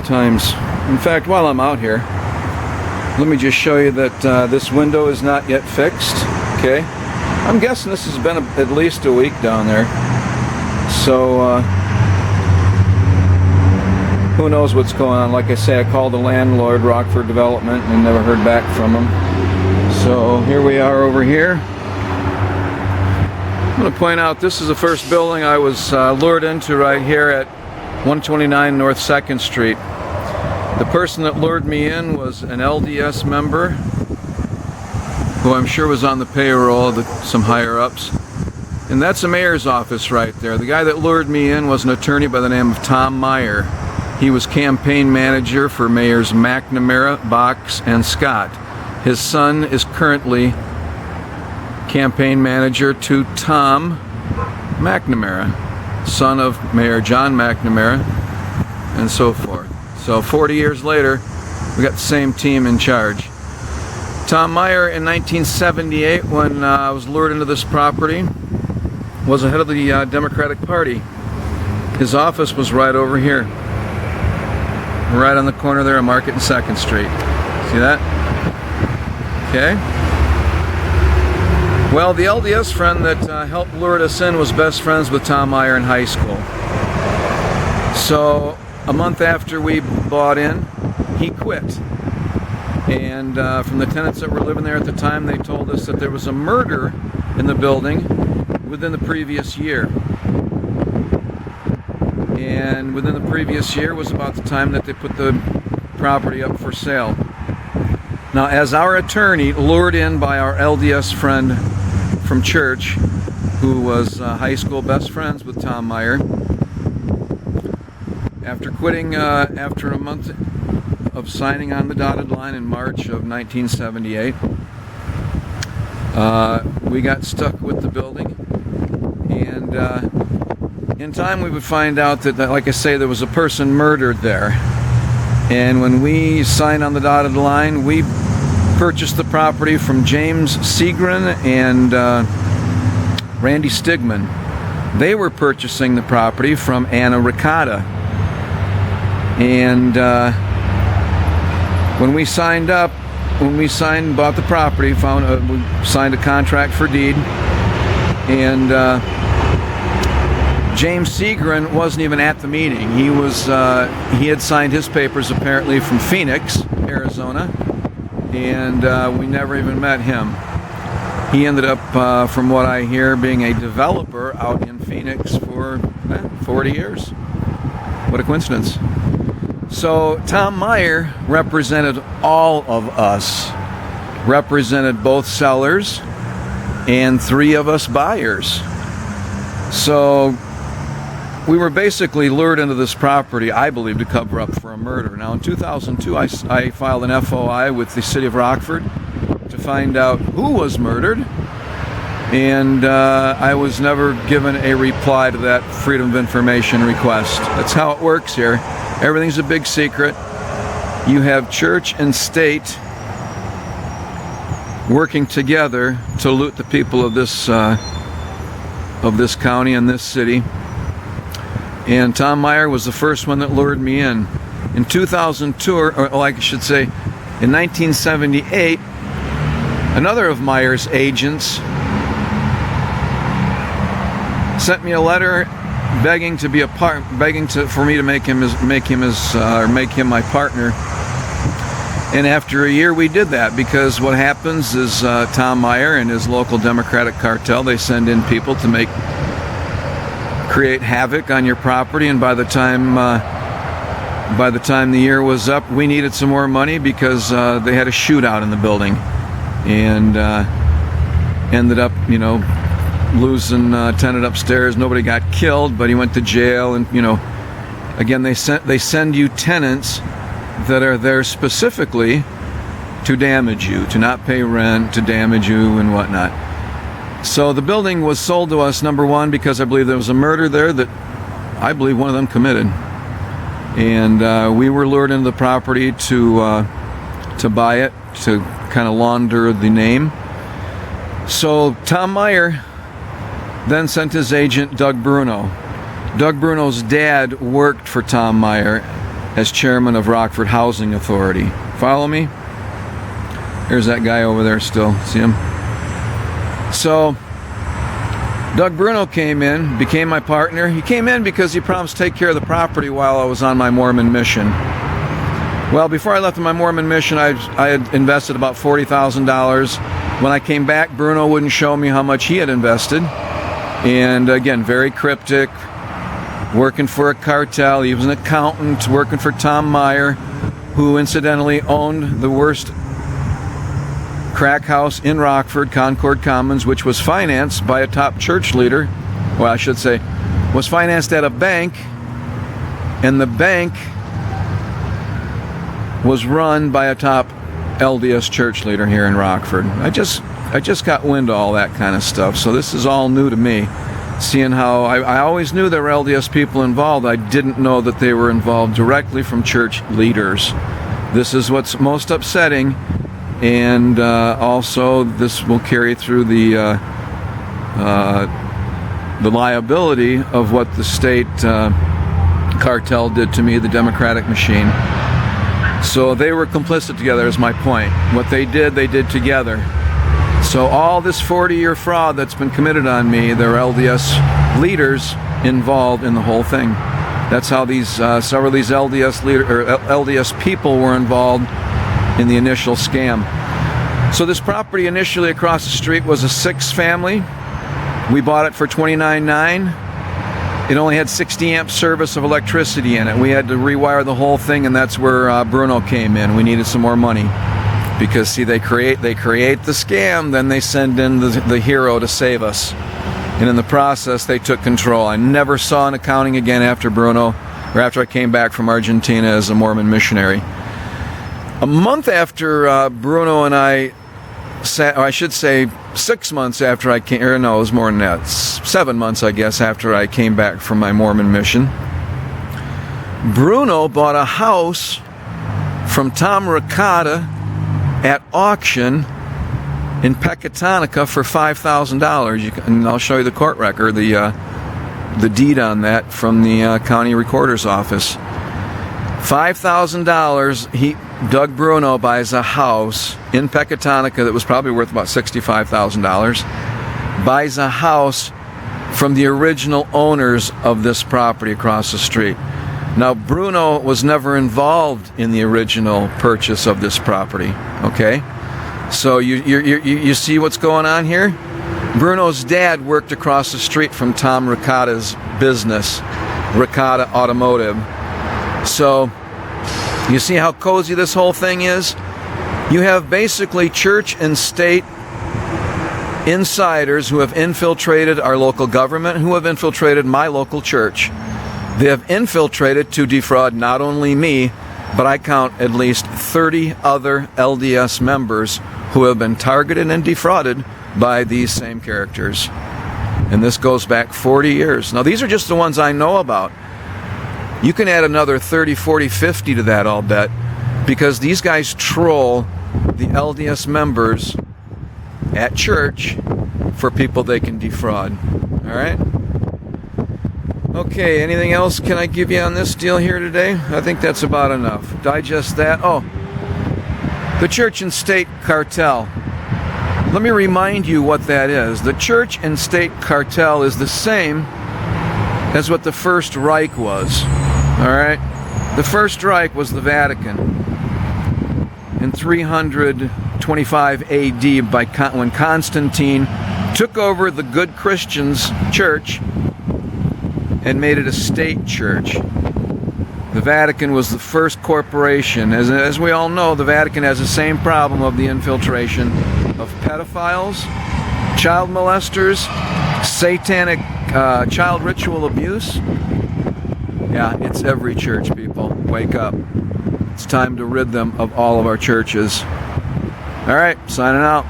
times. In fact, while I'm out here, let me just show you that this window is not yet fixed. Okay, I'm guessing this has been at least a week down there. So who knows what's going on. Like I say, I called the landlord, Rockford Development, and never heard back from him. So here we are over here. I'm going to point out this is the first building I was lured into right here at 129 North 2nd Street. The person that lured me in was an LDS member who I'm sure was on the payroll of some higher-ups. And that's the mayor's office right there. The guy that lured me in was an attorney by the name of Tom Meyer. He was campaign manager for Mayors McNamara, Box, and Scott. His son is currently campaign manager to Tom McNamara, son of Mayor John McNamara, and so forth. So 40 years later, we got the same team in charge. Tom Meyer in 1978, when I was lured into this property, was the head of the Democratic Party. His office was right over here, right on the corner there of Market and 2nd Street. See that? Okay. Well, the LDS friend that helped lure us in was best friends with Tom Meyer in high school. So a month after we bought in, he quit. And from the tenants that were living there at the time, they told us that there was a murder in the building within the previous year. And within the previous year was about the time that they put the property up for sale. Now, as our attorney, lured in by our LDS friend from church, who was high school best friends with Tom Meyer, after quitting after a month of signing on the dotted line in March of 1978, we got stuck with the building. And in time we would find out that, like I say, there was a person murdered there. And when we signed on the dotted line, we purchased the property from James Seagren and Randy Stigman. They were purchasing the property from Anna Ricotta. And when we bought the property, we signed a contract for deed, and James Seagren wasn't even at the meeting. He had signed his papers apparently from Phoenix, Arizona, and we never even met him. He ended up, from what I hear, being a developer out in Phoenix for 40 years. What a coincidence. So Tom Meyer represented all of us, represented both sellers and 3 of us buyers. So we were basically lured into this property, I believe, to cover up for a murder. Now in 2002, I filed an FOI with the city of Rockford to find out who was murdered, and I was never given a reply to that Freedom of Information request. That's how it works here. Everything's a big secret. You have church and state working together to loot the people of this county and this city. And Tom Meyer was the first one that lured me in. In 2002, or like I should say, in 1978, another of Meyer's agents sent me a letter begging to be for me to make him my partner. And after a year, we did that, because what happens is Tom Meyer and his local Democratic cartel, they send in people to create havoc on your property, and by the time the year was up, we needed some more money because they had a shootout in the building, and ended up, losing a tenant upstairs. Nobody got killed, but he went to jail. And again, they send you tenants that are there specifically to damage you, to not pay rent, to damage you and whatnot. So the building was sold to us, number one, because I believe there was a murder there that I believe one of them committed, and we were lured into the property to buy it, to kind of launder the name. So Tom Meyer then sent his agent, Doug Bruno. Doug Bruno's dad worked for Tom Meyer as chairman of Rockford Housing Authority. Follow me? There's that guy over there still. See him? So Doug Bruno came in, became my partner. He came in because he promised to take care of the property while I was on my Mormon mission. Well, before I left my Mormon mission, I had invested about $40,000. When I came back, Bruno wouldn't show me how much he had invested. And again, very cryptic, working for a cartel. He was an accountant working for Tom Meyer, who incidentally owned the worst crack house in Rockford, Concord Commons, which was financed by a top church leader. Well, I should say, was financed at a bank, and the bank was run by a top LDS church leader here in Rockford. I just got wind of all that kind of stuff, so this is all new to me. Seeing how I always knew there were LDS people involved, I didn't know that they were involved directly from church leaders. This is what's most upsetting, and also this will carry through the liability of what the state cartel did to me, the Democratic machine. So they were complicit together, is my point. What they did together. So all this 40-year fraud that's been committed on me, there are LDS leaders involved in the whole thing. That's how these several of these LDS people were involved in the initial scam. So this property initially across the street was a 6-family. We bought it for $29,900. It only had 60 amp service of electricity in it. We had to rewire the whole thing, and that's where Bruno came in. We needed some more money because, see, they create the scam, then they send in the hero to save us, and in the process they took control. I never saw an accounting again after Bruno, or after I came back from Argentina as a Mormon missionary. A month after Bruno and I or I should say 6 months after I came, or no, it was more than that, 7 months, I guess, after I came back from my Mormon mission, Bruno bought a house from Tom Ricotta at auction in Pecatonica for $5,000. And I'll show you the court record, the deed on that from the county recorder's office. $5,000. Doug Bruno buys a house in Pecatonica that was probably worth about $65,000. Buys a house from the original owners of this property across the street. Now, Bruno was never involved in the original purchase of this property. Okay, so you see what's going on here? Bruno's dad worked across the street from Tom Ricotta's business, Ricotta Automotive. So you see how cozy this whole thing is? You have basically church and state insiders who have infiltrated our local government, who have infiltrated my local church. They have infiltrated to defraud not only me, but I count at least 30 other LDS members who have been targeted and defrauded by these same characters. And this goes back 40 years. Now, these are just the ones I know about. You can add another 30, 40, 50 to that, I'll bet, because these guys troll the LDS members at church for people they can defraud. All right? Okay, anything else can I give you on this deal here today? I think that's about enough. Digest that. Oh, the church and state cartel. Let me remind you what that is. The church and state cartel is the same as what the First Reich was. All right? The First Reich was the Vatican in 325 AD when Constantine took over the good Christians' church and made it a state church. The Vatican was the first corporation. As we all know, the Vatican has the same problem of the infiltration of pedophiles, child molesters, satanic child ritual abuse. Yeah, it's every church, people. Wake up. It's time to rid them of all of our churches. All right, signing out.